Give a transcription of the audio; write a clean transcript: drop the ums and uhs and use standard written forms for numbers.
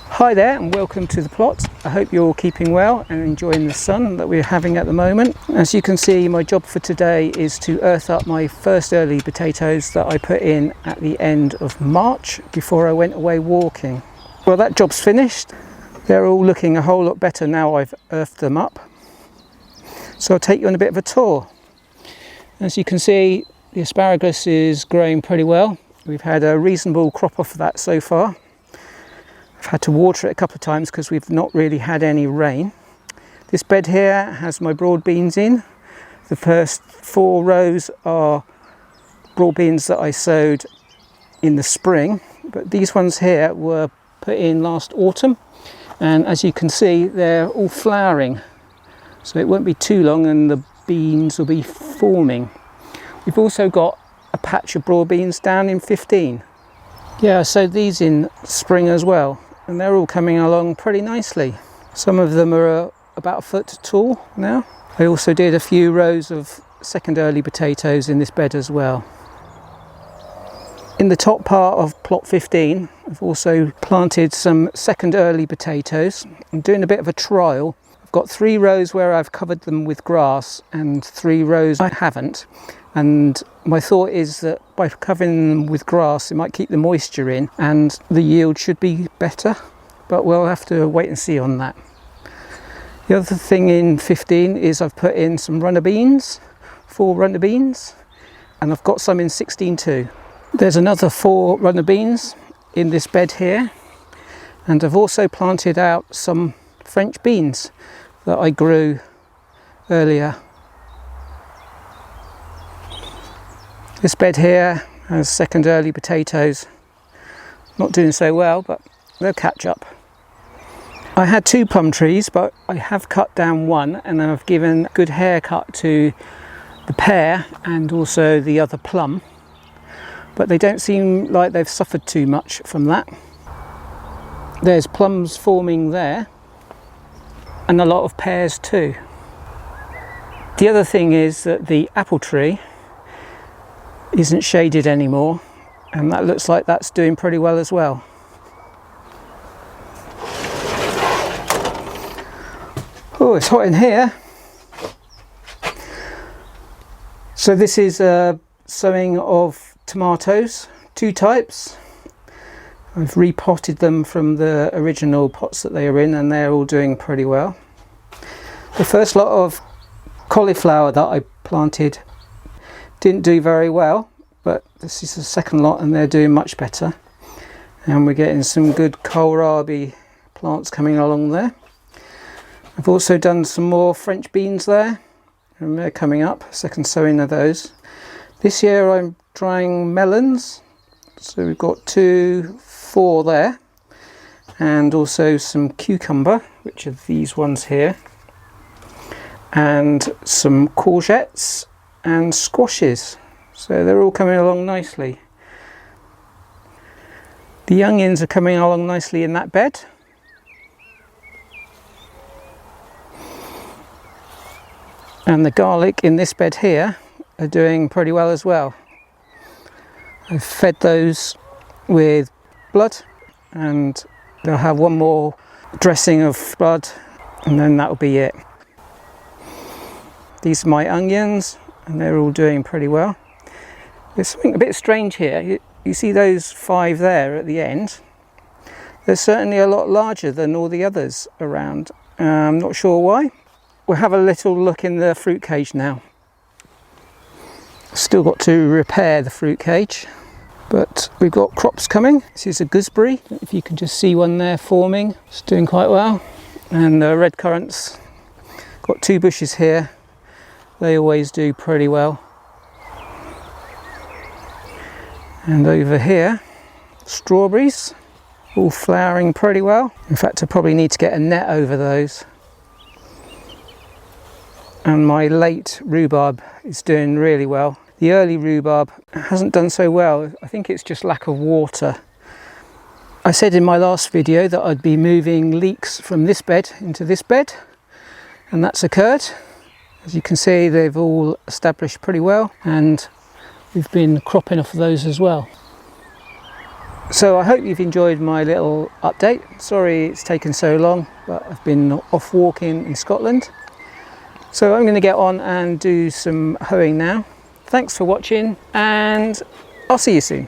Hi there and welcome to the plot. I hope you're all keeping well and enjoying the sun that we're having at the moment. As you can see, my job for today is to earth up my first early potatoes that I put in at the end of March before I went away walking. Well, that job's finished. They're all looking a whole lot better now I've earthed them up. So I'll take you on a bit of a tour. As you can see, the asparagus is growing pretty well. We've had a reasonable crop off of that so far. I've had to water it a couple of times because we've not really had any rain. This bed here has my broad beans in. The first 4 rows are broad beans that I sowed in the spring, but these ones here were put in last autumn, and as you can see they're all flowering, so it won't be too long and the beans will be forming. We've also got a patch of broad beans down in 15. Yeah, I sowed these in spring as well, and they're all coming along pretty nicely. Some of them are about a foot tall now. I also did a few rows of second early potatoes in this bed as well. In the top part of plot 15, I've also planted some second early potatoes. I'm doing a bit of a trial. I've got 3 rows where I've covered them with grass and 3 rows I haven't. And my thought is that by covering them with grass, it might keep the moisture in and the yield should be better, but we'll have to wait and see on that. The other thing in 15 is I've put in some runner beans, 4 runner beans, and I've got some in 16 too. There's another 4 runner beans in this bed here, and I've also planted out some French beans that I grew earlier. This bed here has second early potatoes. Not doing so well, but they'll catch up. I had 2 plum trees, but I have cut down 1, and I've given a good haircut to the pear and also the other plum. But they don't seem like they've suffered too much from that. There's plums forming there, and a lot of pears too. The other thing is that the apple tree isn't shaded anymore, and that looks like that's doing pretty well as well. Oh, it's hot in here. So this is a sowing of tomatoes, 2 types. I've repotted them from the original pots that they are in, and they're all doing pretty well. The first lot of cauliflower that I planted didn't do very well, but this is the second lot and they're doing much better, and we're getting some good kohlrabi plants coming along there. I've also done some more French beans there, and they're coming up, second sowing of those. This year I'm trying melons, so we've got 4 there, and also some cucumber, which are these ones here, and some courgettes and squashes, so they're all coming along nicely. The onions are coming along nicely in that bed, and the garlic in this bed here are doing pretty well as well. I've fed those with blood, and they'll have 1 more dressing of blood, and then that'll be it. These are my onions, and they're all doing pretty well. There's something a bit strange here. You see those 5 there at the end? They're certainly a lot larger than all the others around. I'm not sure why. We'll have a little look in the fruit cage now. Still got to repair the fruit cage, but we've got crops coming. This is a gooseberry, if you can just see one there forming. It's doing quite well. And the red currants, got 2 bushes here. They always do pretty well. And over here, strawberries, all flowering pretty well. In fact, I probably need to get a net over those. And my late rhubarb is doing really well. The early rhubarb hasn't done so well. I think it's just lack of water. I said in my last video that I'd be moving leeks from this bed into this bed, and that's occurred. As you can see, they've all established pretty well, and we've been cropping off of those as well. So I hope you've enjoyed my little update. Sorry it's taken so long, but I've been off walking in Scotland. So I'm going to get on and do some hoeing now. Thanks for watching, and I'll see you soon.